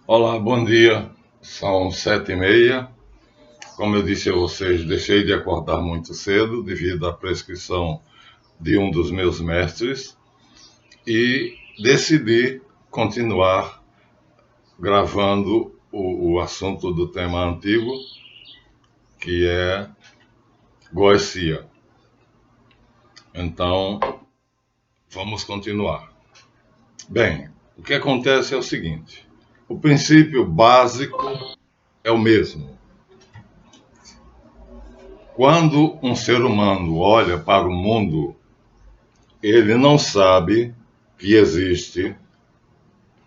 Olá, bom dia. São 7h30. Como eu disse a vocês, deixei de acordar muito cedo devido à prescrição de um dos meus mestres e decidi continuar gravando o assunto do tema antigo, que é Goetia. Então, vamos continuar. Bem, o que acontece é o seguinte: o princípio básico é o mesmo. Quando um ser humano olha para o mundo, ele não sabe que existe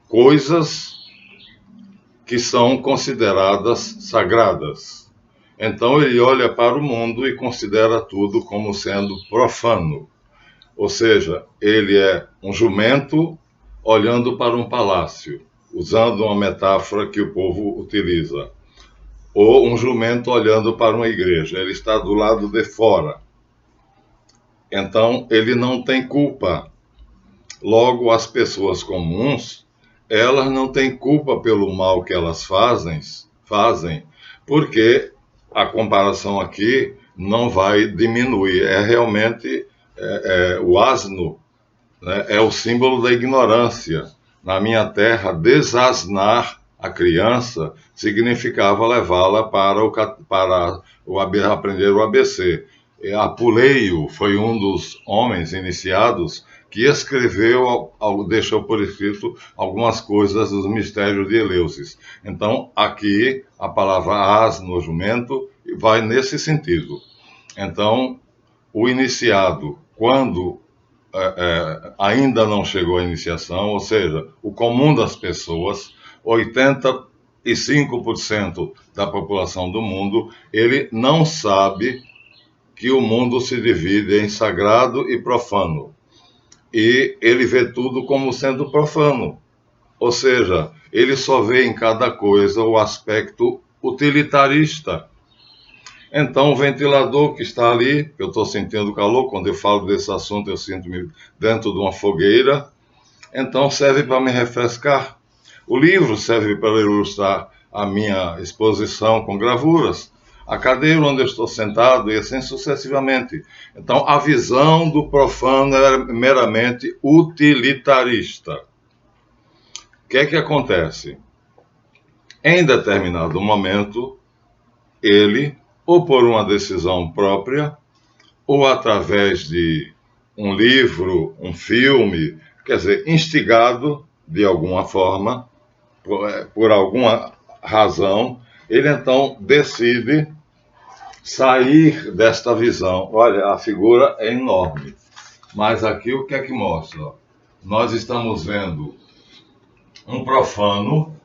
coisas que são consideradas sagradas. Então ele olha para o mundo e considera tudo como sendo profano. Ou seja, ele é um jumento olhando para um palácio, usando uma metáfora que o povo utiliza. Ou um jumento olhando para uma igreja, ele está do lado de fora. Então ele não tem culpa. Logo, as pessoas comuns, elas não têm culpa pelo mal que elas fazem, porque a comparação aqui não vai diminuir. É realmente o asno, né, é o símbolo da ignorância. Na minha terra, desasnar a criança significava levá-la para aprender o ABC. Apuleio foi um dos homens iniciados que escreveu, deixou por escrito algumas coisas dos mistérios de Eleusis. Então, aqui, a palavra asno, jumento, vai nesse sentido. Então, o iniciado, quando ainda não chegou à iniciação, ou seja, o comum das pessoas, 85% da população do mundo, ele não sabe que o mundo se divide em sagrado e profano. E ele vê tudo como sendo profano. Ou seja, ele só vê em cada coisa o aspecto utilitarista. Então, o ventilador que está ali, eu estou sentindo calor, quando eu falo desse assunto, eu sinto-me dentro de uma fogueira, então serve para me refrescar. O livro serve para ilustrar a minha exposição com gravuras. A cadeira onde eu estou sentado, e assim sucessivamente. Então, a visão do profano é meramente utilitarista. O que é que acontece? Em determinado momento, ele, ou por uma decisão própria, ou através de um livro, um filme, quer dizer, instigado de alguma forma, por alguma razão, ele então decide sair desta visão. Olha, a figura é enorme, mas aqui o que é que mostra? Nós estamos vendo um profano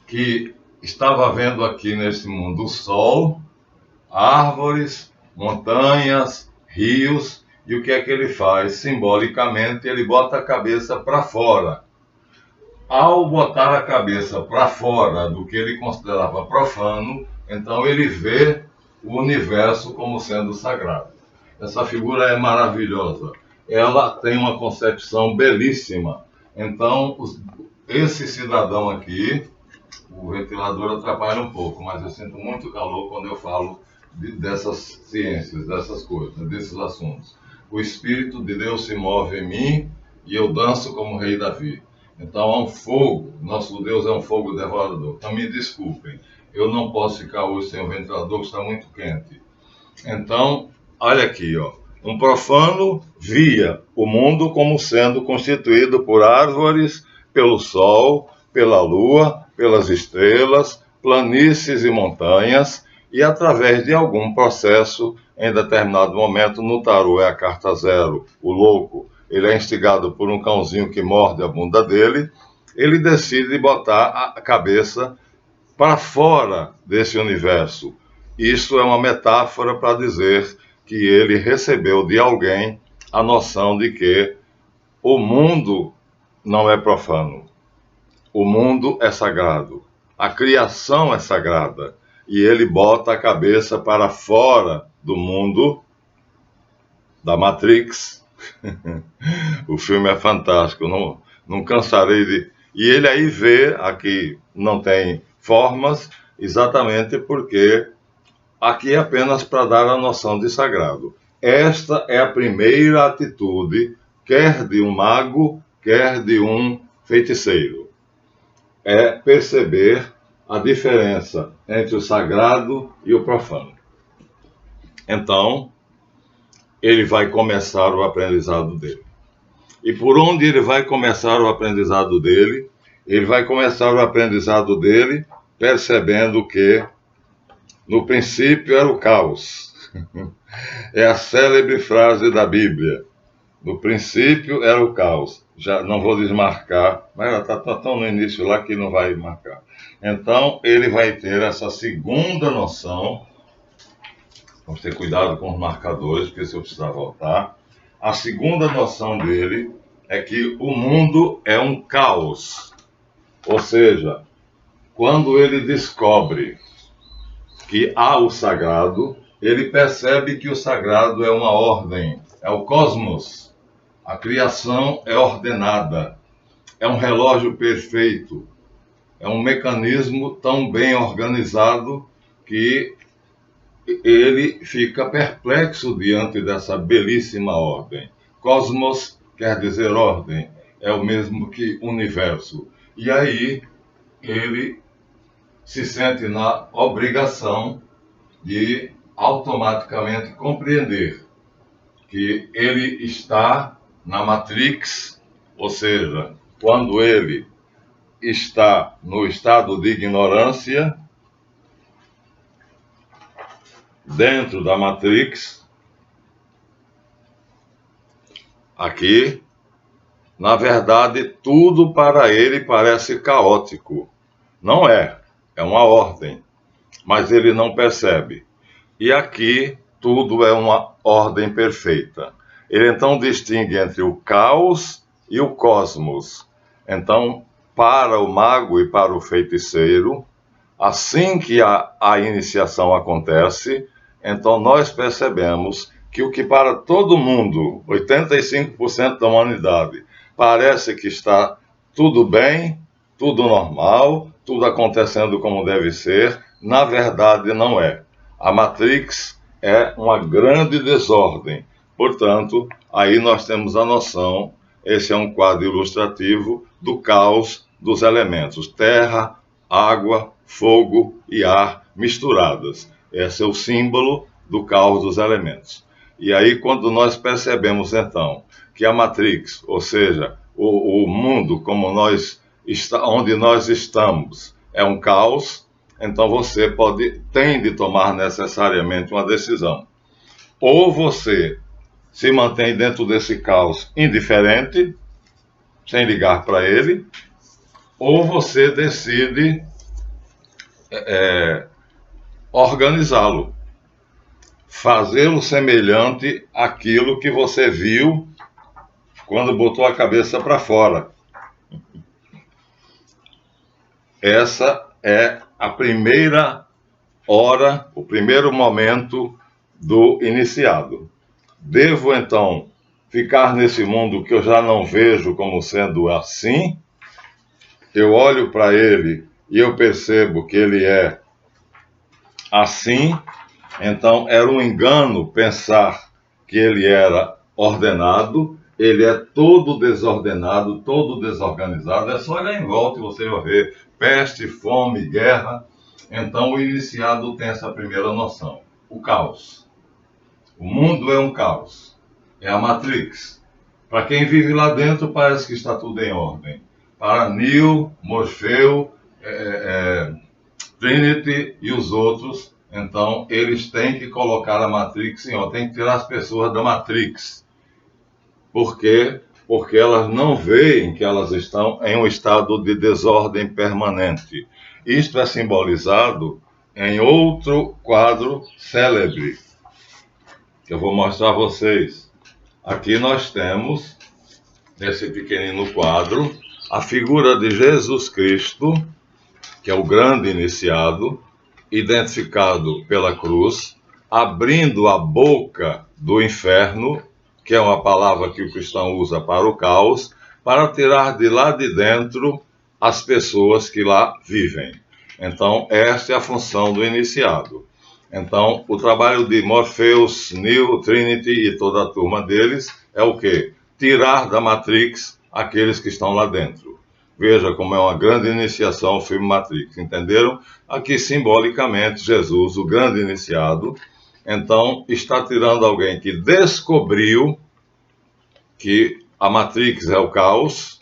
que estava vendo aqui nesse mundo o sol, árvores, montanhas, rios, e o que é que ele faz? Simbolicamente, ele bota a cabeça para fora. Ao botar a cabeça para fora do que ele considerava profano, então ele vê o universo como sendo sagrado. Essa figura é maravilhosa. Ela tem uma concepção belíssima. Então, esse cidadão aqui, o ventilador atrapalha um pouco, mas eu sinto muito calor quando eu falo dessas ciências, dessas coisas, desses assuntos. O Espírito de Deus se move em mim e eu danço como rei Davi. Então há um fogo, nosso Deus é um fogo devorador. Então me desculpem, eu não posso ficar hoje sem o ventilador, que está muito quente. Então, olha aqui, ó. Um profano via o mundo como sendo constituído por árvores, pelo sol, pela lua, pelas estrelas, planícies e montanhas, e através de algum processo, em determinado momento, no tarô é a carta 0, o louco, ele é instigado por um cãozinho que morde a bunda dele, ele decide botar a cabeça para fora desse universo. Isso é uma metáfora para dizer que ele recebeu de alguém a noção de que o mundo não é profano. O mundo é sagrado. A criação é sagrada. E ele bota a cabeça para fora do mundo da Matrix. O filme é fantástico. Não cansarei E ele aí vê, aqui não tem formas, exatamente porque aqui é apenas para dar a noção de sagrado. Esta é a primeira atitude, quer de um mago, quer de um feiticeiro. É perceber a diferença entre o sagrado e o profano. Então, ele vai começar o aprendizado dele. E por onde ele vai começar o aprendizado dele? Ele vai começar o aprendizado dele percebendo que no princípio era o caos. É a célebre frase da Bíblia. No princípio era o caos. Já não vou desmarcar, mas ela está tão no início lá que não vai marcar. Então, ele vai ter essa segunda noção. Vamos ter cuidado com os marcadores, porque se eu precisar voltar. A segunda noção dele é que o mundo é um caos. Ou seja, quando ele descobre que há o sagrado, ele percebe que o sagrado é uma ordem, é o cosmos. A criação é ordenada, é um relógio perfeito, é um mecanismo tão bem organizado que ele fica perplexo diante dessa belíssima ordem. Cosmos quer dizer ordem, é o mesmo que universo. E aí ele se sente na obrigação de automaticamente compreender que ele está na Matrix, ou seja, quando ele está no estado de ignorância, dentro da Matrix, aqui, na verdade, tudo para ele parece caótico. Não é, é uma ordem, mas ele não percebe. E aqui, tudo é uma ordem perfeita. Ele então distingue entre o caos e o cosmos. Então, para o mago e para o feiticeiro, assim que a iniciação acontece, então nós percebemos que o que para todo mundo, 85% da humanidade, parece que está tudo bem, tudo normal, tudo acontecendo como deve ser, na verdade não é. A Matrix é uma grande desordem. Portanto, aí nós temos a noção, esse é um quadro ilustrativo do caos dos elementos, terra, água, fogo e ar misturadas. Esse é o símbolo do caos dos elementos. E aí, quando nós percebemos, então, que a Matrix, ou seja, o mundo como onde nós estamos, é um caos, então você tem de tomar necessariamente uma decisão. Ou você se mantém dentro desse caos indiferente, sem ligar para ele, ou você decide organizá-lo, fazê-lo semelhante àquilo que você viu quando botou a cabeça para fora. Essa é a primeira hora, o primeiro momento do iniciado. Devo, então, ficar nesse mundo que eu já não vejo como sendo assim? Eu olho para ele e eu percebo que ele é assim, então era um engano pensar que ele era ordenado, ele é todo desordenado, todo desorganizado, é só olhar em volta e você vai ver peste, fome, guerra. Então o iniciado tem essa primeira noção, o caos. O mundo é um caos, é a Matrix. Para quem vive lá dentro parece que está tudo em ordem. Para Neo, Morfeu, Trinity e os outros, então eles têm que colocar a Matrix em ordem, tem que tirar as pessoas da Matrix. Por quê? Porque elas não veem que elas estão em um estado de desordem permanente. Isto é simbolizado em outro quadro célebre, que eu vou mostrar a vocês. Aqui nós temos, nesse pequenino quadro, a figura de Jesus Cristo, que é o grande iniciado, identificado pela cruz, abrindo a boca do inferno, que é uma palavra que o cristão usa para o caos, para tirar de lá de dentro as pessoas que lá vivem. Então, esta é a função do iniciado. Então, o trabalho de Morpheus, Neo, Trinity e toda a turma deles é o quê? Tirar da Matrix aqueles que estão lá dentro. Veja como é uma grande iniciação o filme Matrix, entenderam? Aqui, simbolicamente, Jesus, o grande iniciado, então, está tirando alguém que descobriu que a Matrix é o caos,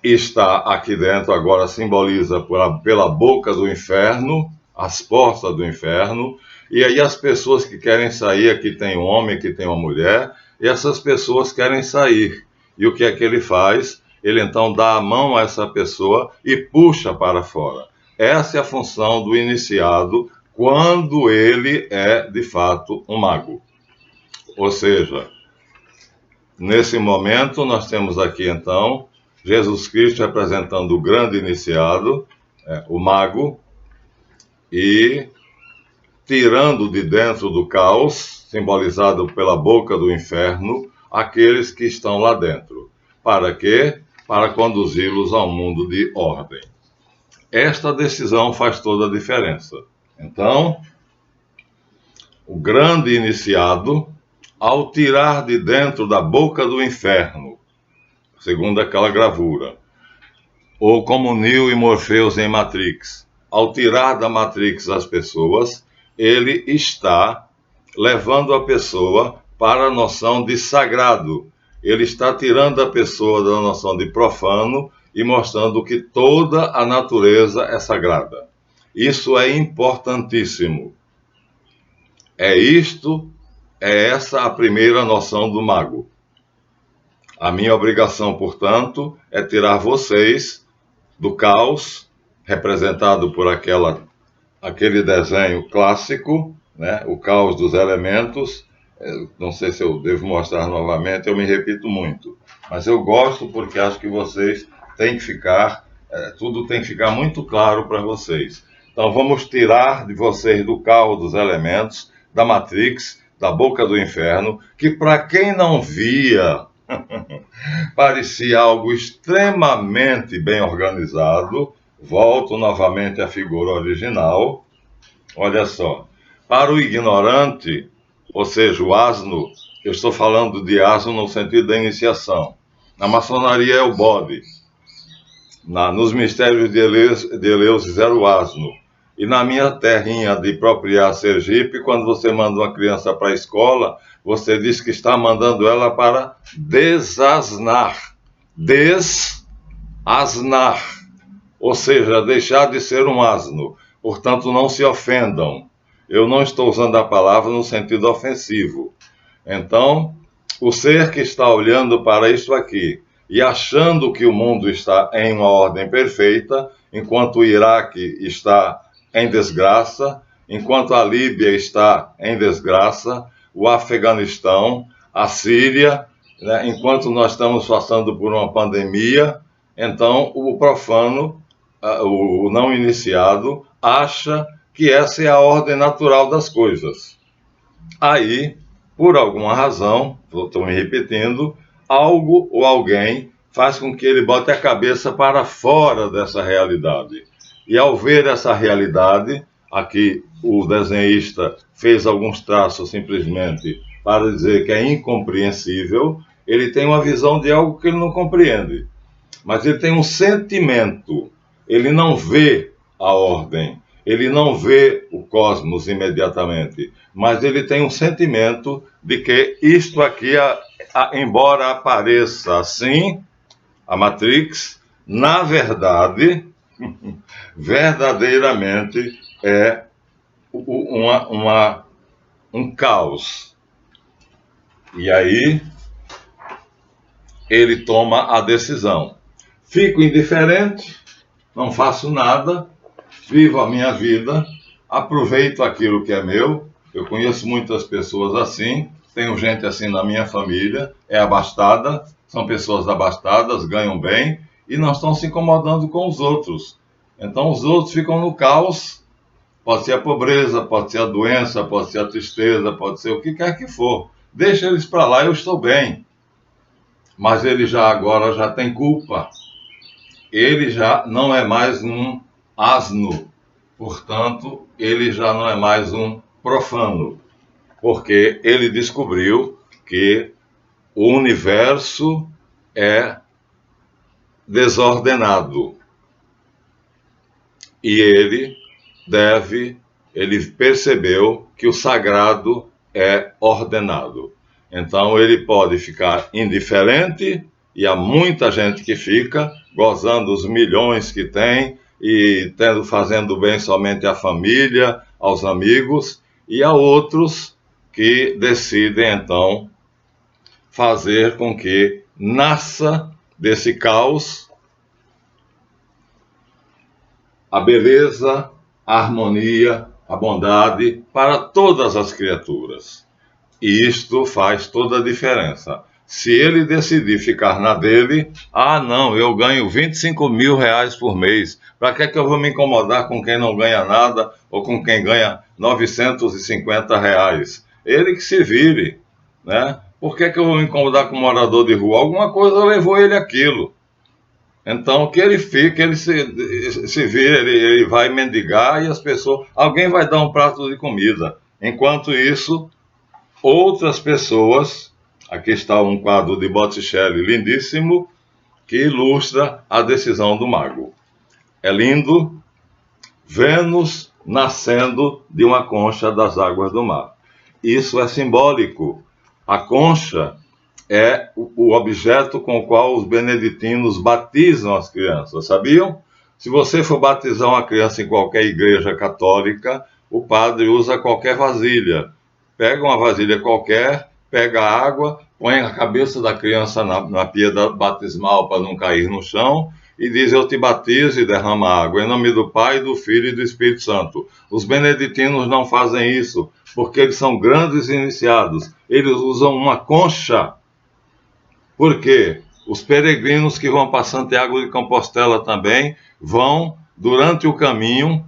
está aqui dentro, agora simboliza pela boca do inferno, as portas do inferno, e aí as pessoas que querem sair, aqui tem um homem, aqui tem uma mulher, e essas pessoas querem sair. E o que é que ele faz? Ele então dá a mão a essa pessoa e puxa para fora. Essa é a função do iniciado quando ele é, de fato, um mago. Ou seja, nesse momento nós temos aqui então Jesus Cristo representando o grande iniciado, o mago, e tirando de dentro do caos, simbolizado pela boca do inferno, aqueles que estão lá dentro. Para quê? Para conduzi-los a um mundo de ordem. Esta decisão faz toda a diferença. Então, o grande iniciado, ao tirar de dentro da boca do inferno, segundo aquela gravura, ou como Neo e Morpheus em Matrix, ao tirar da Matrix as pessoas, ele está levando a pessoa para a noção de sagrado. Ele está tirando a pessoa da noção de profano e mostrando que toda a natureza é sagrada. Isso é importantíssimo. É essa a primeira noção do mago. A minha obrigação, portanto, é tirar vocês do caos, representado por aquele desenho clássico, né? O caos dos elementos. Não sei se eu devo mostrar novamente, eu me repito muito. Mas eu gosto porque acho que vocês têm que ficar, tudo tem que ficar muito claro para vocês. Então vamos tirar de vocês do caos dos elementos, da Matrix, da boca do inferno, que para quem não via, parecia algo extremamente bem organizado. Volto novamente à figura original. Olha só. Para o ignorante, ou seja, o asno, eu estou falando de asno no sentido da iniciação. Na maçonaria é o bode. Nos mistérios de Eleusis era o asno. E na minha terrinha de Propriá, Sergipe, quando você manda uma criança para a escola, você diz que está mandando ela para desasnar. Desasnar. Ou seja, deixar de ser um asno. Portanto, não se ofendam. Eu não estou usando a palavra no sentido ofensivo. Então, o ser que está olhando para isto aqui e achando que o mundo está em uma ordem perfeita, enquanto o Iraque está em desgraça, enquanto a Líbia está em desgraça, o Afeganistão, a Síria, né, enquanto nós estamos passando por uma pandemia, então o profano, o não iniciado, acha que essa é a ordem natural das coisas. Aí, por alguma razão, estou me repetindo, algo ou alguém faz com que ele bote a cabeça para fora dessa realidade. E ao ver essa realidade, aqui o desenhista fez alguns traços simplesmente para dizer que é incompreensível, ele tem uma visão de algo que ele não compreende. Mas ele tem um sentimento, ele não vê a ordem, ele não vê o cosmos imediatamente, mas ele tem um sentimento de que isto aqui, embora apareça assim, a Matrix, na verdade, verdadeiramente é um caos. E aí ele toma a decisão. Fico indiferente, não faço nada, vivo a minha vida, aproveito aquilo que é meu. Eu conheço muitas pessoas assim, tenho gente assim na minha família, é abastada, são pessoas abastadas, ganham bem e não estão se incomodando com os outros. Então os outros ficam no caos, pode ser a pobreza, pode ser a doença, pode ser a tristeza, pode ser o que quer que for. Deixa eles para lá, eu estou bem. Mas ele agora já tem culpa. ele já não é mais um asno, portanto, ele já não é mais um profano, porque ele descobriu que o universo é desordenado e ele percebeu que o sagrado é ordenado. Então ele pode ficar indiferente, e há muita gente que fica gozando os milhões que tem e fazendo bem somente à família, aos amigos, e há outros que decidem então fazer com que nasça desse caos a beleza, a harmonia, a bondade para todas as criaturas. E isto faz toda a diferença. Se ele decidir ficar na dele, não, eu ganho 25 mil reais por mês. Para que eu vou me incomodar com quem não ganha nada ou com quem ganha 950 reais? Ele que se vire, né? Por que eu vou me incomodar com um morador de rua? Alguma coisa levou ele àquilo. Então, que ele fique, ele se vire, ele vai mendigar e as pessoas... Alguém vai dar um prato de comida. Enquanto isso, outras pessoas... Aqui está um quadro de Botticelli lindíssimo, que ilustra a decisão do mago. É lindo, Vênus nascendo de uma concha das águas do mar. Isso é simbólico. A concha é o objeto com o qual os beneditinos batizam as crianças, sabiam? Se você for batizar uma criança em qualquer igreja católica, o padre usa qualquer vasilha. Pega uma vasilha qualquer, pega a água, põe a cabeça da criança na pia batismal para não cair no chão e diz: eu te batizo, e derrama água, em nome do Pai, do Filho e do Espírito Santo. Os beneditinos não fazem isso, porque eles são grandes iniciados. Eles usam uma concha. Por quê? Os peregrinos que vão para Santiago de Compostela também vão, durante o caminho,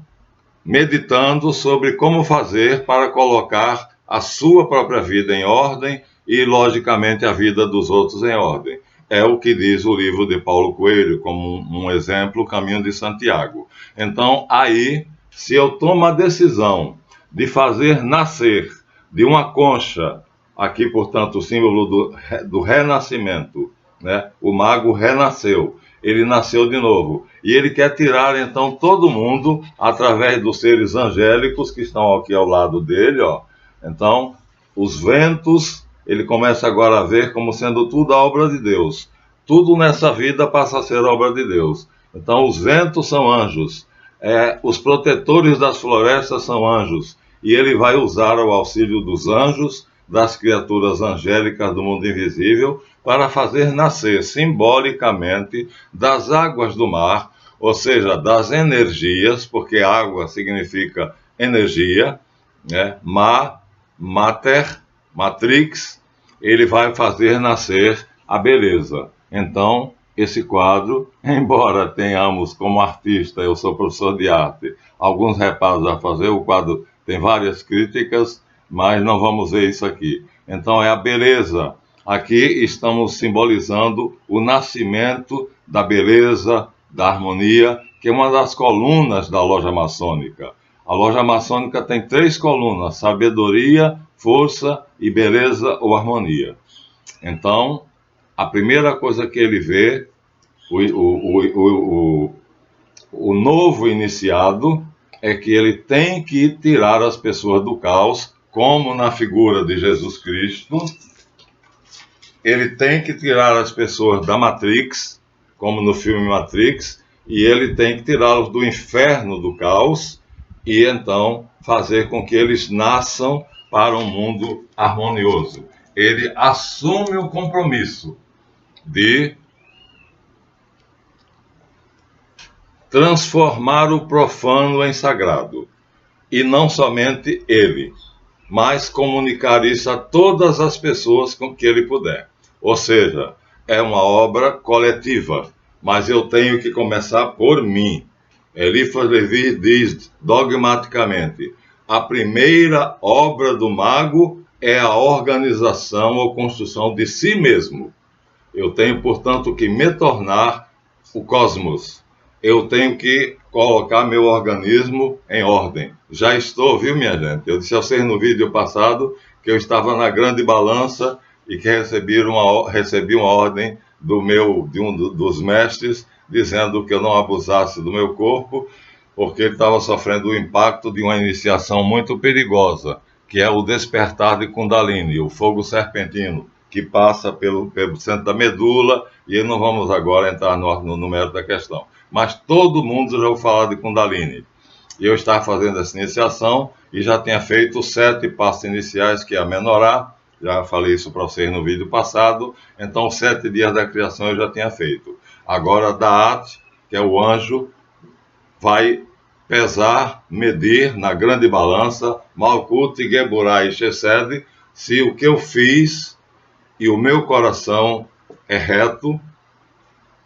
meditando sobre como fazer para colocar a sua própria vida em ordem e, logicamente, a vida dos outros em ordem. É o que diz o livro de Paulo Coelho, como um exemplo, o Caminho de Santiago. Então, aí, se eu tomo a decisão de fazer nascer de uma concha, aqui, portanto, o símbolo do renascimento, né? O mago renasceu, ele nasceu de novo. E ele quer tirar, então, todo mundo através dos seres angélicos que estão aqui ao lado dele, ó. Então, os ventos, ele começa agora a ver como sendo tudo a obra de Deus. Tudo nessa vida passa a ser obra de Deus. Então, os ventos são anjos. Os protetores das florestas são anjos. E ele vai usar o auxílio dos anjos, das criaturas angélicas do mundo invisível, para fazer nascer simbolicamente das águas do mar, ou seja, das energias, porque água significa energia, né? Mater, matrix, ele vai fazer nascer a beleza. Então, esse quadro, embora tenhamos como artista, eu sou professor de arte, alguns reparos a fazer, o quadro tem várias críticas, mas não vamos ver isso aqui. Então, é a beleza. Aqui estamos simbolizando o nascimento da beleza, da harmonia, que é uma das colunas da loja maçônica. A loja maçônica tem 3 colunas: sabedoria, força e beleza ou harmonia. Então, a primeira coisa que ele vê, o novo iniciado, é que ele tem que tirar as pessoas do caos, como na figura de Jesus Cristo. Ele tem que tirar as pessoas da Matrix, como no filme Matrix, e ele tem que tirá-los do inferno do caos, e então fazer com que eles nasçam para um mundo harmonioso. Ele assume o compromisso de transformar o profano em sagrado. E não somente ele, mas comunicar isso a todas as pessoas com que ele puder. Ou seja, é uma obra coletiva, mas eu tenho que começar por mim. Eliphas Levi diz dogmaticamente: a primeira obra do mago é a organização ou construção de si mesmo. Eu tenho, portanto, que me tornar o cosmos. Eu tenho que colocar meu organismo em ordem. Já estou, viu, minha gente? Eu disse a vocês no vídeo passado que eu estava na grande balança e que recebi uma ordem de um dos mestres, dizendo que eu não abusasse do meu corpo, porque ele estava sofrendo o impacto de uma iniciação muito perigosa, que é o despertar de Kundalini, o fogo serpentino, que passa pelo centro da medula, e não vamos agora entrar no mérito da questão. Mas todo mundo já ouviu falar de Kundalini. E eu estava fazendo essa iniciação e já tinha feito 7 passos iniciais, que é a menorá. Já falei isso para vocês no vídeo passado. Então, os 7 dias da criação eu já tinha feito. Agora, Da'at, que é o anjo, vai pesar, medir na grande balança, Malkut, Geburah e Chesed, se o que eu fiz e o meu coração é reto,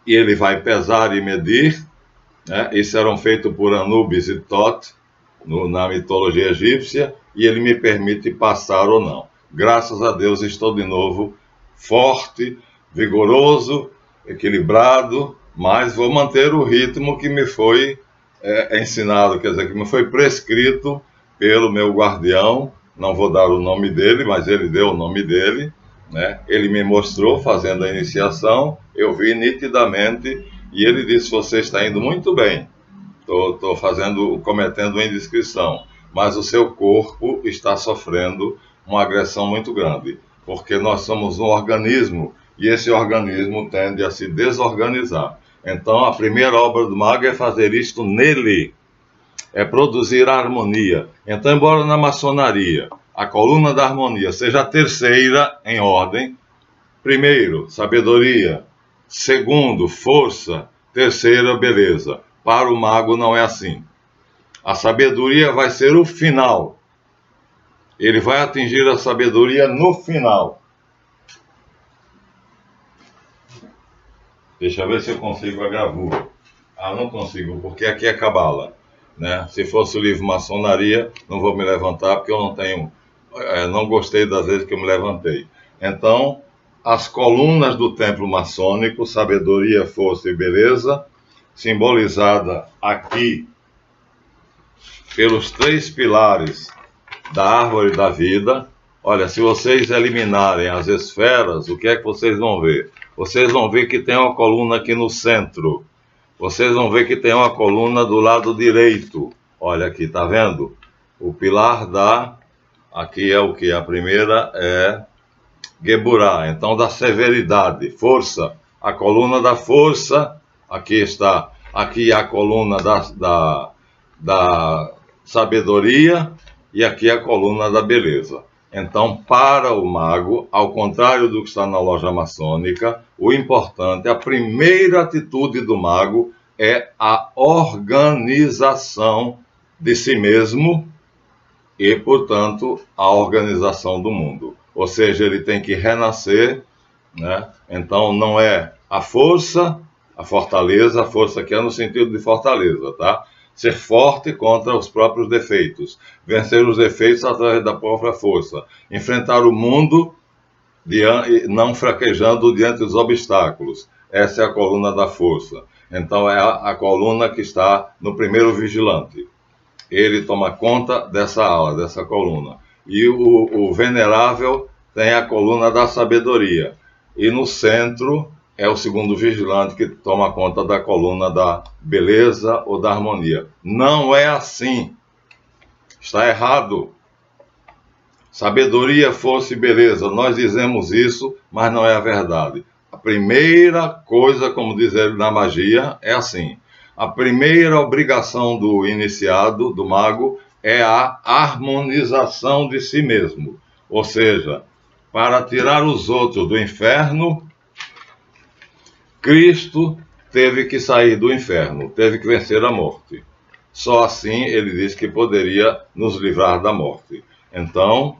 e ele vai pesar e medir, né? Isso eram feitos por Anubis e Tot, na mitologia egípcia, e ele me permite passar ou não. Graças a Deus estou de novo forte, vigoroso, equilibrado, mas vou manter o ritmo que me foi ensinado, quer dizer, que me foi prescrito pelo meu guardião. Não vou dar o nome dele, mas ele deu o nome dele, né? Ele me mostrou fazendo a iniciação, eu vi nitidamente, e ele disse: você está indo muito bem, estou cometendo uma indiscrição, mas o seu corpo está sofrendo uma agressão muito grande, porque nós somos um organismo, e esse organismo tende a se desorganizar. Então, a primeira obra do mago é fazer isto nele, é produzir a harmonia. Então, embora na maçonaria a coluna da harmonia seja a terceira em ordem, primeiro, sabedoria, segundo, força, terceira, beleza. Para o mago não é assim. A sabedoria vai ser o final. Ele vai atingir a sabedoria no final. Deixa eu ver se eu consigo a gravura. Ah, não consigo, porque aqui é cabala, né? Se fosse o livro Maçonaria, não vou me levantar, porque eu não tenho... não gostei das vezes que eu me levantei. Então, as colunas do templo maçônico, sabedoria, força e beleza, simbolizada aqui pelos 3 pilares da árvore da vida. Olha, se vocês eliminarem as esferas, o que é que vocês vão ver? Vocês vão ver que tem uma coluna aqui no centro. Vocês vão ver que tem uma coluna do lado direito. Olha aqui, tá vendo? O pilar da... Aqui é o que? A primeira é Geburah, então da severidade, força. A coluna da força, aqui está. Aqui a coluna da sabedoria e aqui a coluna da beleza. Então, para o mago, ao contrário do que está na loja maçônica, o importante, a primeira atitude do mago é a organização de si mesmo e, portanto, a organização do mundo. Ou seja, ele tem que renascer, né? Então, não é a força, a fortaleza, a força que é no sentido de fortaleza, tá? Ser forte contra os próprios defeitos, vencer os defeitos através da própria força, enfrentar o mundo não fraquejando diante dos obstáculos. Essa é a coluna da força. Então é a coluna que está no primeiro vigilante. Ele toma conta dessa ala, dessa coluna. E o venerável tem a coluna da sabedoria. E no centro é o segundo vigilante que toma conta da coluna da beleza ou da harmonia. Não é assim. Está errado. Sabedoria, força e beleza. Nós dizemos isso, mas não é a verdade. A primeira coisa, como diz ele na magia, é assim. A primeira obrigação do iniciado, do mago, é a harmonização de si mesmo. Ou seja, para tirar os outros do inferno, Cristo teve que sair do inferno, teve que vencer a morte. Só assim ele disse que poderia nos livrar da morte. Então,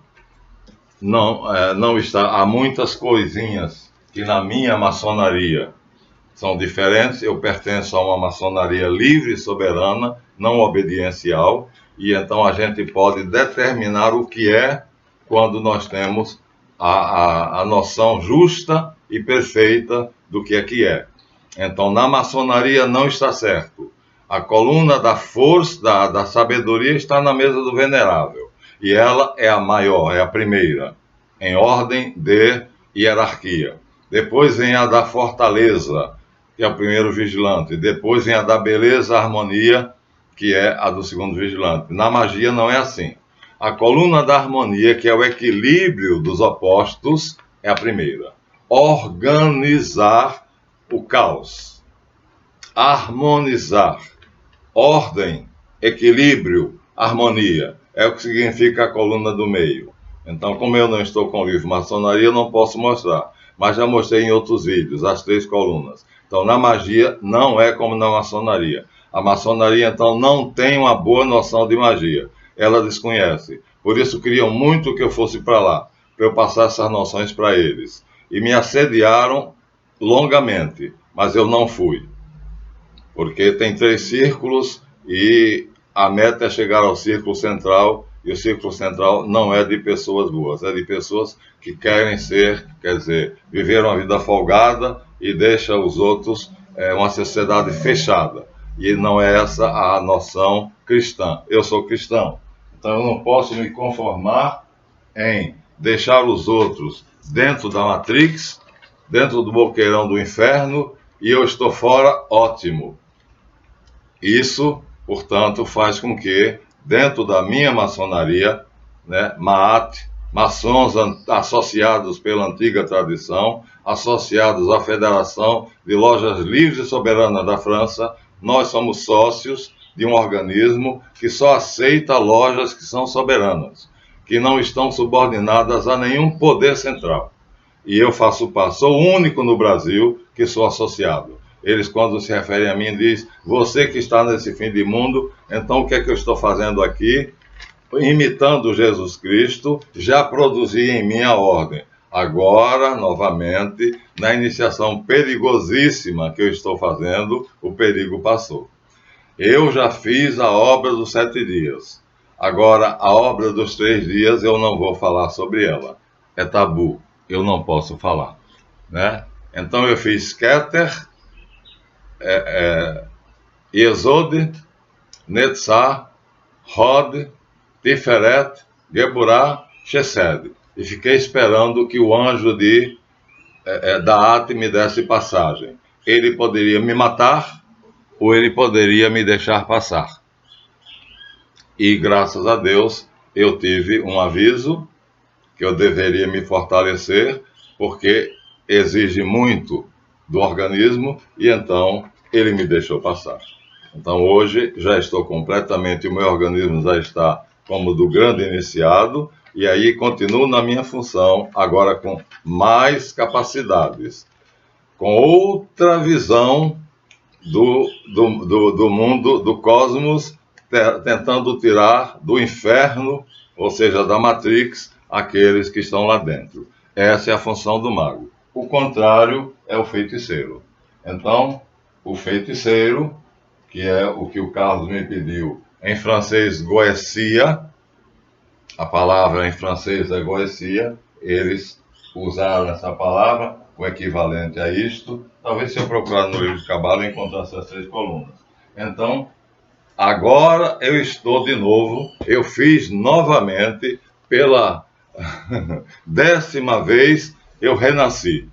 não está. Há muitas coisinhas que na minha maçonaria são diferentes. Eu pertenço a uma maçonaria livre e soberana, não obediencial, e então a gente pode determinar o que é quando nós temos a noção justa e perfeita do que é que é. Então, na maçonaria não está certo. A coluna da força, da sabedoria, está na mesa do venerável. E ela é a maior, é a primeira, em ordem de hierarquia. Depois vem a da fortaleza, que é o primeiro vigilante. Depois vem a da beleza, harmonia, que é a do segundo vigilante. Na magia não é assim. A coluna da harmonia, que é o equilíbrio dos opostos, é a primeira. Organizar o caos. Harmonizar. Ordem, equilíbrio, harmonia. É o que significa a coluna do meio. Então, como eu não estou com o livro Maçonaria, eu não posso mostrar. Mas já mostrei em outros vídeos, as 3 colunas. Então, na magia, não é como na maçonaria. A maçonaria, então, não tem uma boa noção de magia. Ela desconhece. Por isso, queriam muito que eu fosse para lá, para eu passar essas noções para eles. E me assediaram longamente, mas eu não fui. Porque tem 3 círculos e a meta é chegar ao círculo central, e o círculo central não é de pessoas boas, é de pessoas que querem ser, quer dizer, viver uma vida folgada e deixa os outros uma sociedade fechada. E não é essa a noção cristã. Eu sou cristão, então eu não posso me conformar em deixar os outros dentro da Matrix, dentro do boqueirão do inferno, e eu estou fora, ótimo. Isso, portanto, faz com que, dentro da minha maçonaria, né, Maat, maçons associados pela antiga tradição, associados à Federação de Lojas Livres e Soberanas da França, nós somos sócios de um organismo que só aceita lojas que são soberanas, que não estão subordinadas a nenhum poder central. E eu faço parte, sou o único no Brasil que sou associado. Eles, quando se referem a mim, dizem: você que está nesse fim de mundo, então o que é que eu estou fazendo aqui? Imitando Jesus Cristo, já produzi em mim a ordem. Agora, novamente, na iniciação perigosíssima que eu estou fazendo, o perigo passou. Eu já fiz a obra dos 7 dias. Agora, a obra dos 3 dias, eu não vou falar sobre ela. É tabu, eu não posso falar, né? Então, eu fiz Keter, Yesod, Netzah, Hod, Tiferet, Geburah, Chesed. E fiquei esperando que o anjo de Daat me desse passagem. Ele poderia me matar ou ele poderia me deixar passar. E graças a Deus eu tive um aviso que eu deveria me fortalecer, porque exige muito do organismo, e então ele me deixou passar. Então hoje já estou completamente, o meu organismo já está como do grande iniciado, e aí continuo na minha função, agora com mais capacidades, com outra visão do mundo, do cosmos, tentando tirar do inferno, ou seja, da Matrix, aqueles que estão lá dentro. Essa é a função do mago. O contrário é o feiticeiro. Então, o feiticeiro, que é o que o Carlos me pediu, em francês, goecia, a palavra em francês é goecia, eles usaram essa palavra, o equivalente a isto. Talvez se eu procurar no livro de Cabala eu encontrar essas 3 colunas. Então, agora eu estou de novo, eu fiz novamente, pela 10ª vez, eu renasci.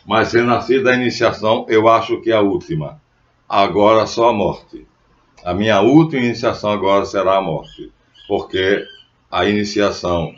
Mas renasci da iniciação, eu acho que é a última. Agora só a morte. A minha última iniciação agora será a morte. Porque a iniciação,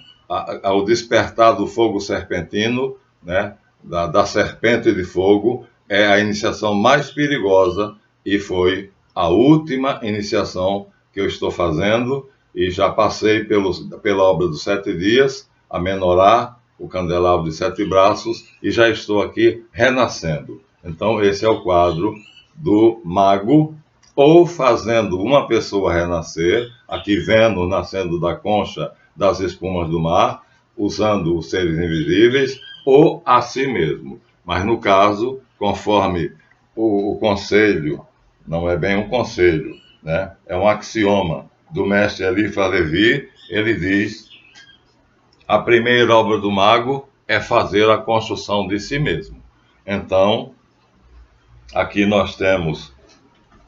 ao despertar do fogo serpentino, né, da serpente de fogo, é a iniciação mais perigosa e foi a última iniciação que eu estou fazendo, e já passei pela obra dos 7 dias, a menorá, o candelabro de 7 braços, e já estou aqui renascendo. Então esse é o quadro do mago, ou fazendo uma pessoa renascer, aqui vendo nascendo da concha das espumas do mar, usando os seres invisíveis, ou a si mesmo. Mas no caso, conforme o conselho, não é bem um conselho, né? É um axioma do mestre Eliphas Levi, ele diz: a primeira obra do mago é fazer a construção de si mesmo. Então, Aqui nós temos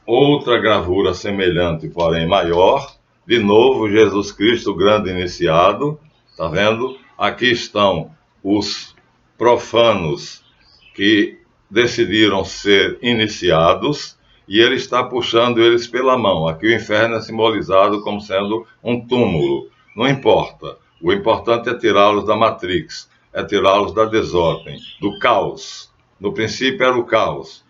outra gravura semelhante, porém maior. De novo, Jesus Cristo, o grande iniciado. Está vendo? Aqui estão os profanos que decidiram ser iniciados e ele está puxando eles pela mão. Aqui o inferno é simbolizado como sendo um túmulo. Não importa. O importante é tirá-los da Matrix, é tirá-los da desordem, do caos. No princípio era o caos.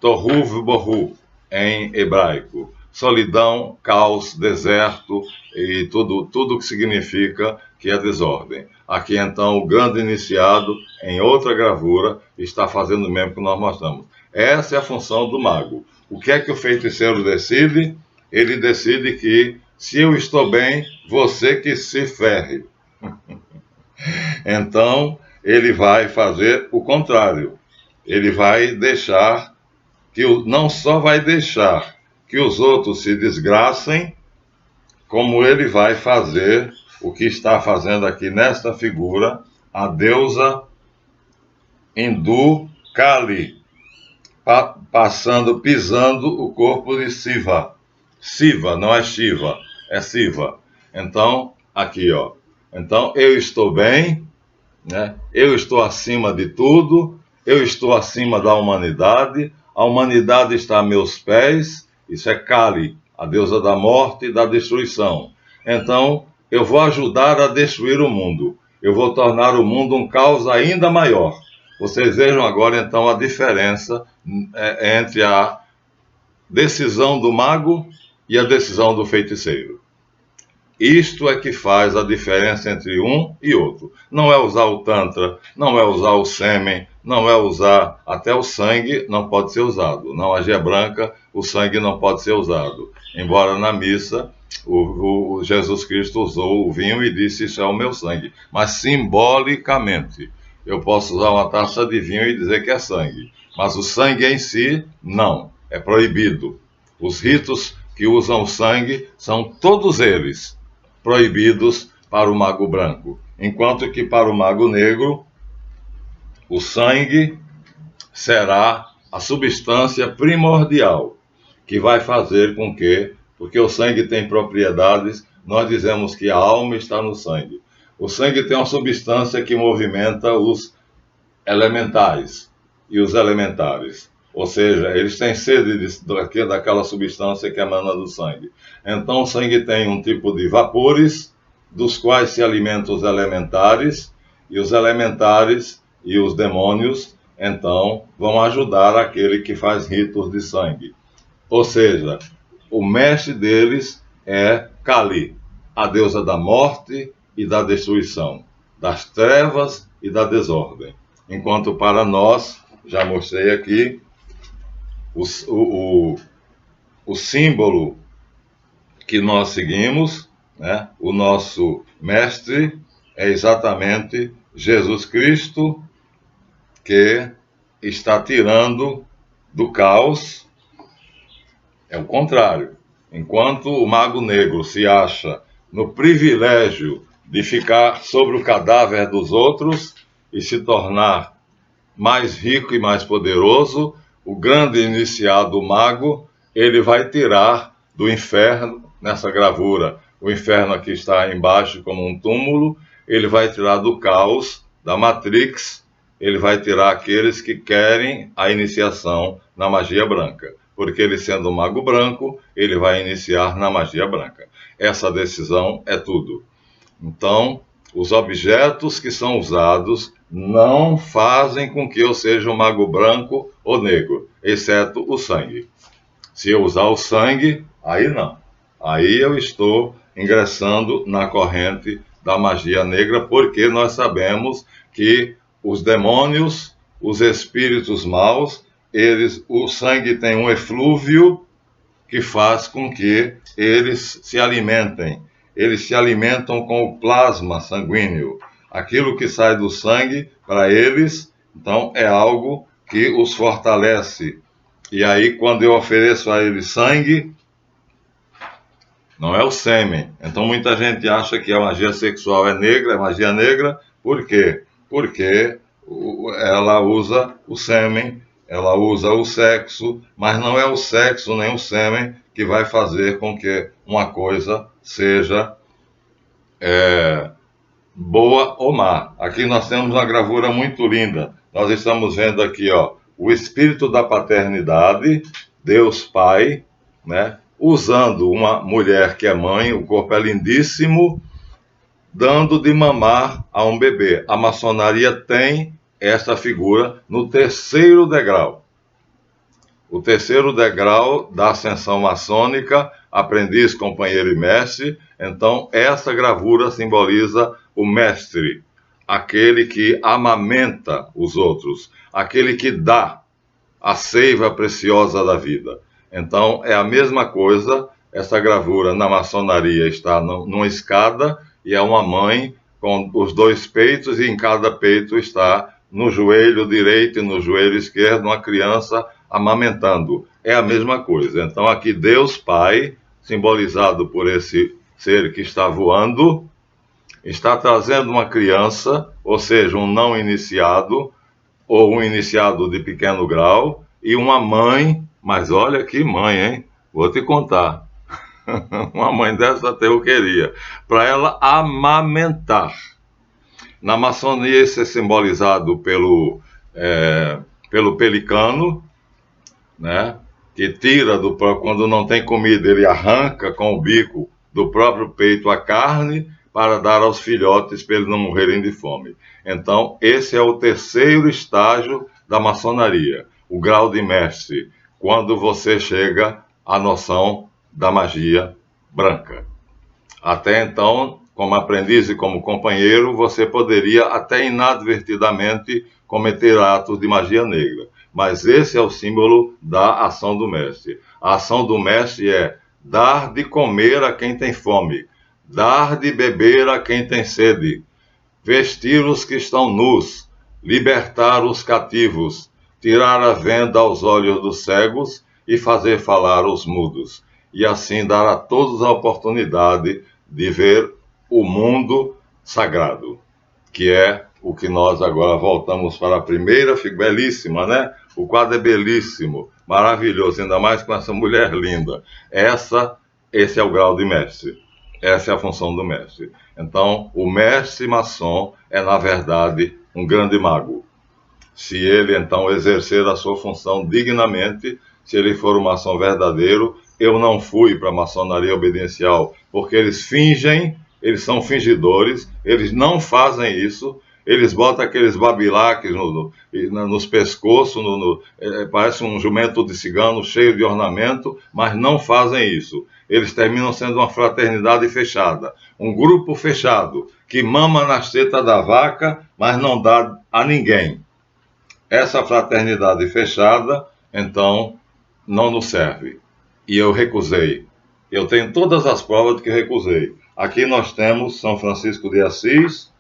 Tohu Bohu, em hebraico. Solidão, caos, deserto e tudo que significa que é desordem. Aqui então o grande iniciado, em outra gravura, está fazendo o mesmo que nós mostramos. Essa é a função do mago. O que é que o feiticeiro decide? Ele decide que, se eu estou bem, você que se ferre. Então, ele vai fazer o contrário. Ele vai deixar não só vai deixar que os outros se desgracem, como ele vai fazer o que está fazendo aqui nesta figura, a deusa hindu Kali, pisando o corpo de Siva. Siva, não é Shiva, é Siva. Então, aqui, ó. Então, eu estou bem, né? Eu estou acima de tudo, eu estou acima da humanidade, a humanidade está a meus pés, isso é Kali, a deusa da morte e da destruição. Então, eu vou ajudar a destruir o mundo, eu vou tornar o mundo um caos ainda maior. Vocês vejam agora, então, a diferença entre a decisão do mago e a decisão do feiticeiro. Isto é que faz a diferença entre um e outro. Não é usar o tantra, não é usar o sêmen, não é usar... Até o sangue não pode ser usado. Na magia branca, o sangue não pode ser usado. Embora na missa, o Jesus Cristo usou o vinho e disse, isso é o meu sangue. Mas simbolicamente, eu posso usar uma taça de vinho e dizer que é sangue. Mas o sangue em si, não. É proibido. Os ritos que usam o sangue são todos eles proibidos para o mago branco, enquanto que para o mago negro, o sangue será a substância primordial que vai fazer com que, porque o sangue tem propriedades, nós dizemos que a alma está no sangue. O sangue tem uma substância que movimenta os elementais e os elementares. Ou seja, eles têm sede daquela substância que emana do sangue. Então, o sangue tem um tipo de vapores, dos quais se alimentam os elementares, e os elementares e os demônios, então, vão ajudar aquele que faz ritos de sangue. Ou seja, o mestre deles é Kali, a deusa da morte e da destruição, das trevas e da desordem. Enquanto para nós, já mostrei aqui, o símbolo que nós seguimos, né? O nosso mestre é exatamente Jesus Cristo, que está tirando do caos. É o contrário. Enquanto o mago negro se acha no privilégio de ficar sobre o cadáver dos outros e se tornar mais rico e mais poderoso, o grande iniciado mago, ele vai tirar do inferno, nessa gravura, o inferno aqui está embaixo como um túmulo, ele vai tirar do caos, da Matrix, ele vai tirar aqueles que querem a iniciação na magia branca. Porque ele sendo um mago branco, ele vai iniciar na magia branca. Essa decisão é tudo. Então, os objetos que são usados não fazem com que eu seja um mago branco ou negro, exceto o sangue. Se eu usar o sangue, aí não. Aí eu estou ingressando na corrente da magia negra, porque nós sabemos que os demônios, os espíritos maus, o sangue tem um eflúvio que faz com que eles se alimentem. Eles se alimentam com o plasma sanguíneo. Aquilo que sai do sangue, para eles, então, é algo que os fortalece. E aí, quando eu ofereço a eles sangue, não é o sêmen. Então, muita gente acha que a magia sexual é negra, é magia negra. Por quê? Porque ela usa o sêmen ela usa o sexo, mas não é o sexo nem o sêmen que vai fazer com que uma coisa seja boa ou má. Aqui nós temos uma gravura muito linda. Nós estamos vendo aqui, ó, o espírito da paternidade, Deus Pai, né, usando uma mulher que é mãe, o corpo é lindíssimo, dando de mamar a um bebê. A maçonaria tem essa figura no terceiro degrau. O terceiro degrau da ascensão maçônica, aprendiz, companheiro e mestre. Então, essa gravura simboliza o mestre, aquele que amamenta os outros, aquele que dá a seiva preciosa da vida. Então, é a mesma coisa, essa gravura na maçonaria está numa escada e é uma mãe com os dois peitos e em cada peito está no joelho direito e no joelho esquerdo uma criança amamentando. É a mesma coisa. Então, aqui Deus Pai, simbolizado por esse ser que está voando, está trazendo uma criança, ou seja, um não iniciado, ou um iniciado de pequeno grau, e uma mãe, mas olha que mãe, hein? Vou te contar. Uma mãe dessa até eu queria, para ela amamentar. Na maçonaria isso é simbolizado pelo pelicano, né? Que tira quando não tem comida, ele arranca com o bico do próprio peito a carne para dar aos filhotes para eles não morrerem de fome. Então, esse é o terceiro estágio da maçonaria, o grau de mestre, quando você chega à noção da magia branca. Até então, como aprendiz e como companheiro, você poderia até inadvertidamente cometer atos de magia negra. Mas esse é o símbolo da ação do mestre. A ação do mestre é dar de comer a quem tem fome, dar de beber a quem tem sede, vestir os que estão nus, libertar os cativos, tirar a venda aos olhos dos cegos e fazer falar os mudos. E assim dar a todos a oportunidade de ver o mundo sagrado, que é o que nós agora voltamos para a primeira, belíssima, né? O quadro é belíssimo, maravilhoso, ainda mais com essa mulher linda. Esse é o grau de mestre. Essa é a função do mestre. Então, o mestre maçom é, na verdade, um grande mago. Se ele, então, exercer a sua função dignamente, se ele for um maçom verdadeiro, eu não fui para a maçonaria obediêncial, porque eles fingem, eles são fingidores, eles não fazem isso, eles botam aqueles babilaques nos pescoços, parece um jumento de cigano cheio de ornamento, mas não fazem isso. Eles terminam sendo uma fraternidade fechada, um grupo fechado, que mama nas tetas da vaca, mas não dá a ninguém. Essa fraternidade fechada, então, não nos serve. E eu recusei. Eu tenho todas as provas de que recusei. Aqui nós temos São Francisco de Assis,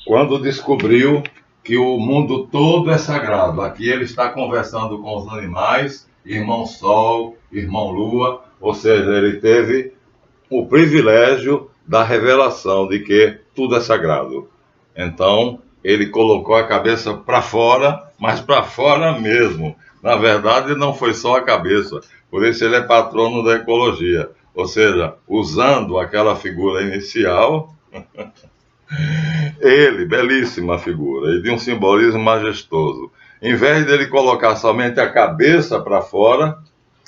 quando descobriu que o mundo todo é sagrado. Aqui ele está conversando com os animais, irmão Sol, irmão Lua, ou seja, ele teve o privilégio da revelação de que tudo é sagrado. Então, ele colocou a cabeça para fora, mas para fora mesmo. Na verdade, não foi só a cabeça, por isso ele é patrono da ecologia. Ou seja, usando aquela figura inicial, ele, belíssima figura, e de um simbolismo majestoso. Em vez dele colocar somente a cabeça para fora,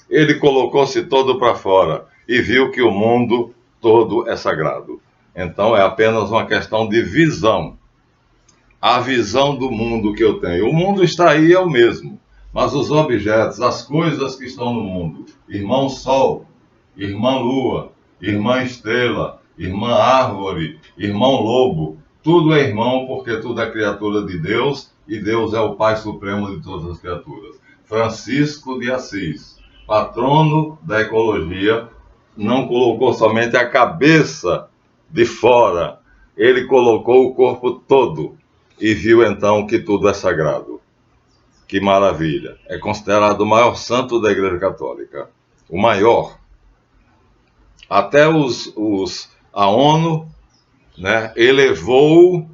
ele colocou-se todo para fora e viu que o mundo todo é sagrado. Então é apenas uma questão de visão. A visão do mundo que eu tenho. O mundo está aí, é o mesmo. Mas os objetos, as coisas que estão no mundo, irmão Sol, irmã Lua, irmã Estrela, irmã Árvore, irmão Lobo, tudo é irmão porque tudo é criatura de Deus e Deus é o Pai Supremo de todas as criaturas. Francisco de Assis, patrono da ecologia, não colocou somente a cabeça de fora, ele colocou o corpo todo e viu então que tudo é sagrado. Que maravilha! É considerado o maior santo da Igreja Católica. O maior. Até a ONU, né, elevou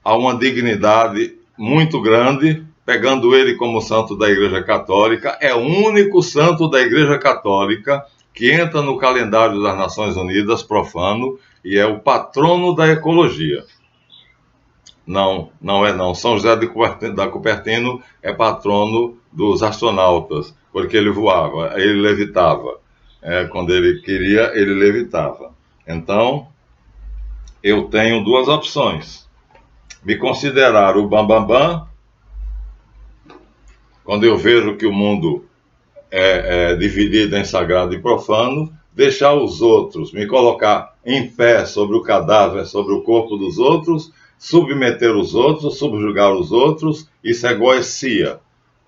a uma dignidade muito grande pegando ele como santo da Igreja Católica, é o único santo da Igreja Católica que entra no calendário das Nações Unidas profano e é o patrono da ecologia. Não, não é não. São José da Cupertino é patrono dos astronautas, porque ele voava, ele levitava. Quando ele queria, ele levitava. Então, eu tenho duas opções. Me considerar o bambambam, quando eu vejo que o mundo é dividido em sagrado e profano, deixar os outros, me colocar em pé sobre o cadáver, sobre o corpo dos outros, submeter os outros, subjugar os outros, isso é goecia,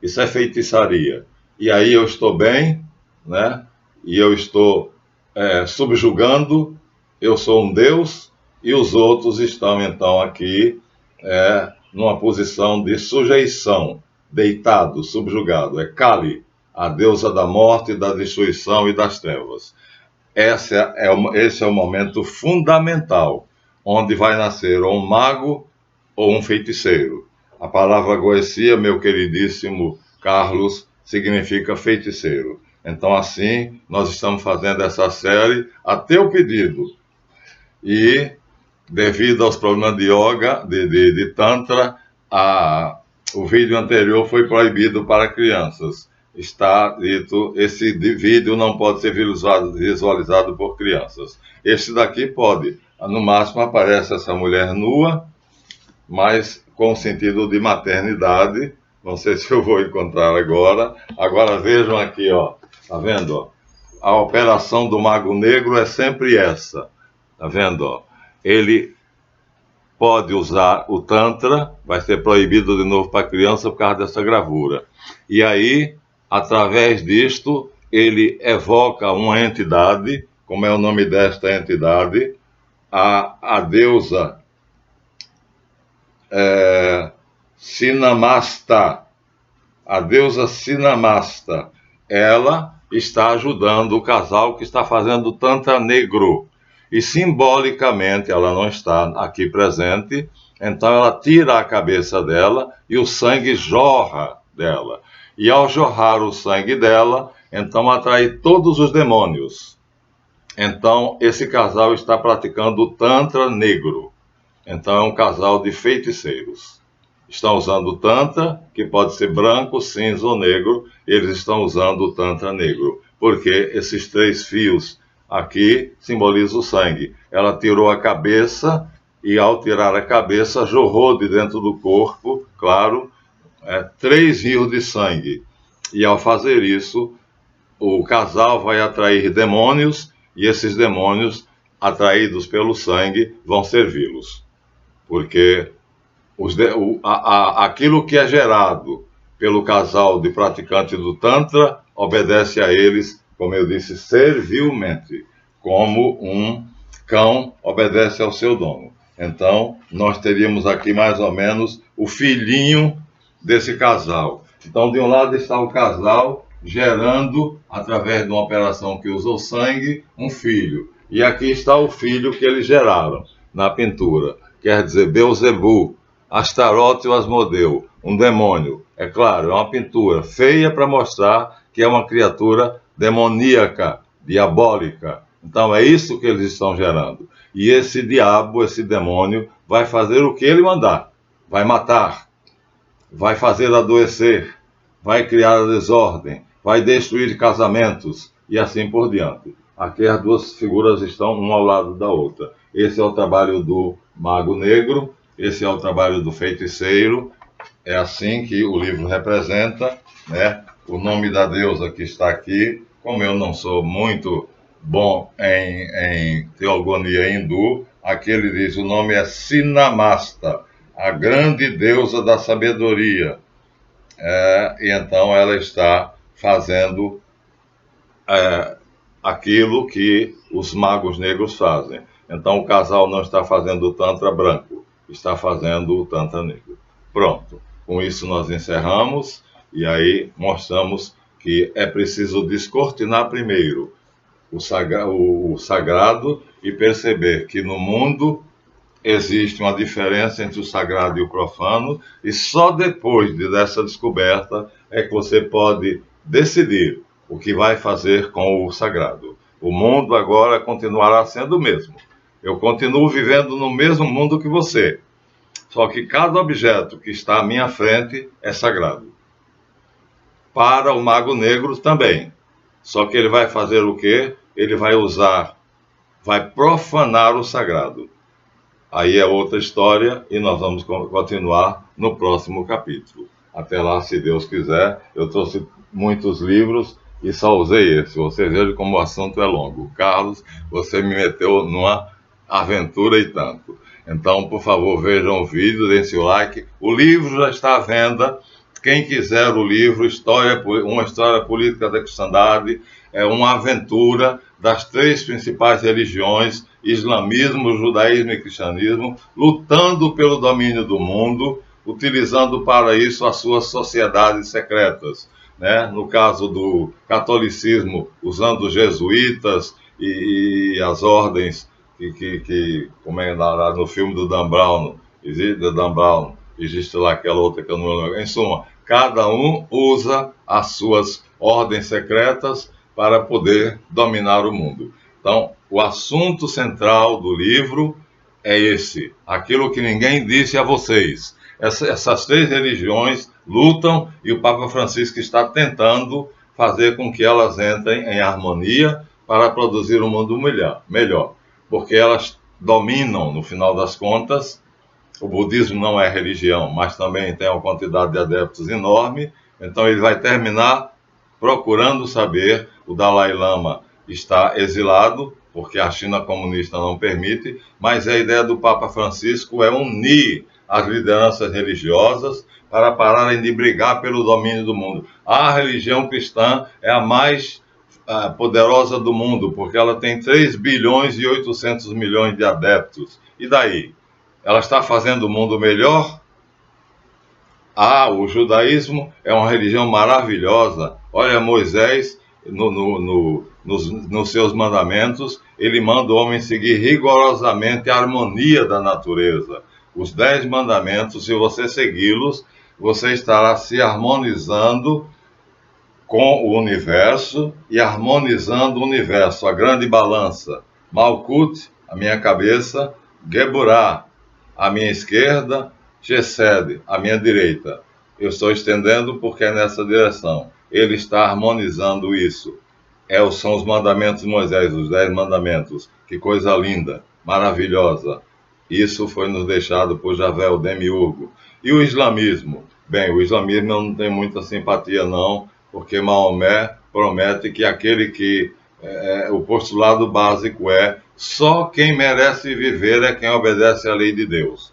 isso é feitiçaria. E aí eu estou bem, né? E eu estou subjugando, eu sou um Deus, e os outros estão então aqui numa posição de sujeição, deitado, subjugado. É Kali, a deusa da morte, da destruição e das trevas. Esse é o momento fundamental, onde vai nascer ou um mago ou um feiticeiro. A palavra goecia, meu queridíssimo Carlos, significa feiticeiro. Então, assim, nós estamos fazendo essa série a teu pedido. E, devido aos problemas de yoga, de tantra, o vídeo anterior foi proibido para crianças. Está dito, esse vídeo não pode ser visualizado por crianças. Esse daqui pode. No máximo aparece essa mulher nua, mas com sentido de maternidade. Não sei se eu vou encontrar agora. Agora vejam aqui, ó. Tá vendo, ó? A operação do Mago Negro é sempre essa. Tá vendo, ó? Ele pode usar o Tantra, vai ser proibido de novo para criança por causa dessa gravura. E aí, através disto, ele evoca uma entidade, como é o nome desta entidade, a deusa Sinamasta. A deusa Sinamasta. Ela está ajudando o casal que está fazendo Tantra negro. E simbolicamente ela não está aqui presente, então ela tira a cabeça dela e o sangue jorra dela. E ao jorrar o sangue dela, então atrai todos os demônios. Então esse casal está praticando o Tantra negro. Então é um casal de feiticeiros. Estão usando o Tantra, que pode ser branco, cinza ou negro, eles estão usando o Tantra negro. Porque esses 3 fios aqui simbolizam o sangue. Ela tirou a cabeça e ao tirar a cabeça jorrou de dentro do corpo, claro, 3 rios de sangue. E ao fazer isso, o casal vai atrair demônios e esses demônios, atraídos pelo sangue, vão servi-los. Porque aquilo que é gerado pelo casal de praticantes do Tantra obedece a eles, como eu disse, servilmente, como um cão obedece ao seu dono. Então, nós teríamos aqui mais ou menos o filhinho desse casal. Então, de um lado está o casal gerando, através de uma operação que usa o sangue, um filho. E aqui está o filho que eles geraram na pintura. Quer dizer, Beelzebub, Astarote ou Asmodeu, um demônio. É claro, é uma pintura feia para mostrar que é uma criatura demoníaca, diabólica. Então é isso que eles estão gerando. E esse diabo, esse demônio, vai fazer o que ele mandar. Vai matar, vai fazer adoecer, vai criar a desordem, vai destruir casamentos e assim por diante. Aqui as duas figuras estão uma ao lado da outra. Esse é o trabalho do Mago Negro, esse é o trabalho do feiticeiro. É assim que o livro representa, né? O nome da deusa que está aqui, como eu não sou muito bom em teogonia hindu, aqui ele diz, o nome é Sinamasta, a grande deusa da sabedoria. E então ela está fazendo aquilo que os magos negros fazem. Então o casal não está fazendo o Tantra branco, está fazendo o Tantra negro. Pronto. Com isso nós encerramos e aí mostramos que é preciso descortinar primeiro o sagrado e perceber que no mundo existe uma diferença entre o sagrado e o profano, e só depois dessa descoberta é que você pode decidir o que vai fazer com o sagrado. O mundo agora continuará sendo o mesmo. Eu continuo vivendo no mesmo mundo que você, só que cada objeto que está à minha frente é sagrado. Para o Mago Negro também. Só que ele vai fazer o quê? Ele vai profanar o sagrado. Aí é outra história e nós vamos continuar no próximo capítulo. Até lá, se Deus quiser. Eu trouxe muitos livros e só usei esse. Você veja como o assunto é longo. Carlos, você me meteu numa aventura e tanto. Então, por favor, vejam o vídeo, deem seu like. O livro já está à venda. Quem quiser o livro, Uma História Política da Cristandade, é uma aventura das três principais religiões, islamismo, judaísmo e cristianismo, lutando pelo domínio do mundo, utilizando para isso as suas sociedades secretas. Né? No caso do catolicismo, usando os jesuítas e as ordens como é lá no filme do Dan Brown, existe lá aquela outra que eu não lembro. Em suma, cada um usa as suas ordens secretas para poder dominar o mundo. Então, o assunto central do livro é esse, aquilo que ninguém disse a vocês. Essas três religiões lutam e o Papa Francisco está tentando fazer com que elas entrem em harmonia para produzir um mundo melhor, porque elas dominam, no final das contas. O budismo não é religião, mas também tem uma quantidade de adeptos enorme, então ele vai terminar procurando saber. O Dalai Lama está exilado, porque a China comunista não permite, mas a ideia do Papa Francisco é unir as lideranças religiosas para pararem de brigar pelo domínio do mundo. A religião cristã é a mais poderosa do mundo, porque ela tem 3 bilhões e 800 milhões de adeptos. E daí? Ela está fazendo o mundo melhor? O judaísmo é uma religião maravilhosa. Olha, Moisés, nos seus mandamentos, ele manda o homem seguir rigorosamente a harmonia da natureza. Os 10 mandamentos, se você segui-los, você estará se harmonizando com o universo e harmonizando o universo, a grande balança. Malkut, a minha cabeça, Geburah, a minha esquerda, Chesed, a minha direita. Eu estou estendendo porque é nessa direção. Ele está harmonizando isso. São os mandamentos de Moisés, os 10 mandamentos. Que coisa linda, maravilhosa. Isso foi nos deixado por Javé, o Demiurgo. E o islamismo? Bem, o islamismo eu não tenho muita simpatia não, porque Maomé promete que o postulado básico é: só quem merece viver é quem obedece à lei de Deus.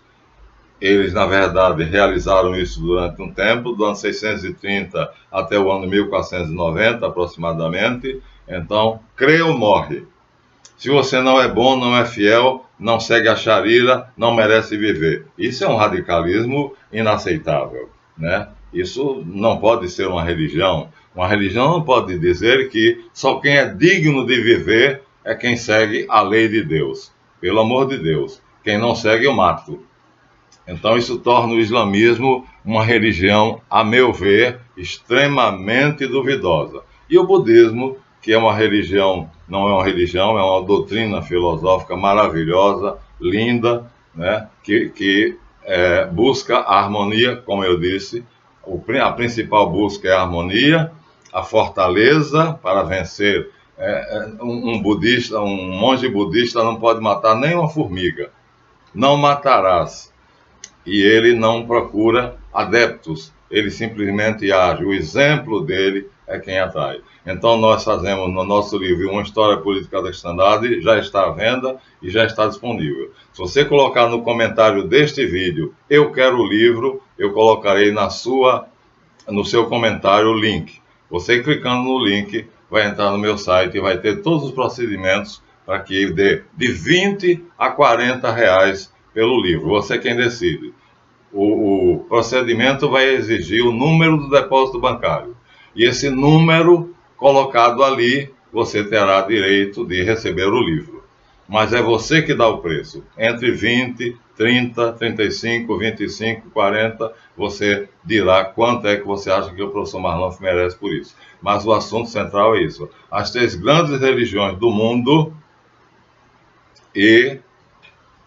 Eles, na verdade, realizaram isso durante um tempo, do ano 630 até o ano 1490, aproximadamente. Então, crê ou morre. Se você não é bom, não é fiel, não segue a Sharia, não merece viver. Isso é um radicalismo inaceitável, né? Isso não pode ser uma religião. Uma religião não pode dizer que só quem é digno de viver é quem segue a lei de Deus. Pelo amor de Deus. Quem não segue, eu mato. Então isso torna o islamismo uma religião, a meu ver, extremamente duvidosa. E o budismo, que é uma religião, não é uma religião, é uma doutrina filosófica maravilhosa, linda, né? que busca a harmonia, como eu disse. A principal busca é a harmonia, a fortaleza para vencer. Um monge budista não pode matar nem uma formiga. Não matarás. E ele não procura adeptos, ele simplesmente age. O exemplo dele é quem atrai. Então nós fazemos no nosso livro Uma História Política da Cristandade, já está à venda e já está disponível. Se você colocar no comentário deste vídeo, eu quero o livro, eu colocarei no seu comentário o link. Você clicando no link, vai entrar no meu site e vai ter todos os procedimentos para que dê de 20 a 40 reais pelo livro. Você quem decide. O procedimento vai exigir o número do depósito bancário. E esse número colocado ali, você terá direito de receber o livro. mas é você que dá o preço. Entre 20, 30, 35, 25, 40, você dirá quanto é que você acha que o professor Marlon merece por isso. Mas o assunto central é isso. As 3 grandes religiões do mundo e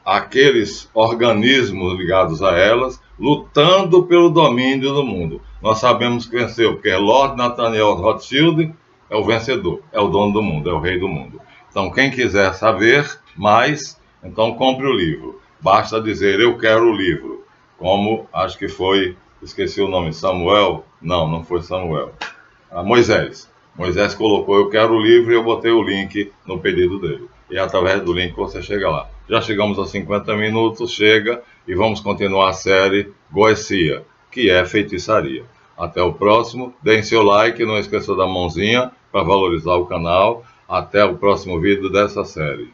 aqueles organismos ligados a elas, lutando pelo domínio do mundo. Nós sabemos que venceu, porque Lord Nathaniel Rothschild é o vencedor, é o dono do mundo, é o rei do mundo. Então, quem quiser saber mais, então compre o livro. Basta dizer, eu quero o livro. Como, acho que foi, esqueci o nome, Samuel? Não foi Samuel. Moisés. Moisés colocou, eu quero o livro, e eu botei o link no pedido dele. E através do link você chega lá. Já chegamos a 50 minutos, chega, e vamos continuar a série Goecia, que é feitiçaria. Até o próximo, deem seu like, não esqueça da mãozinha para valorizar o canal. Até o próximo vídeo dessa série.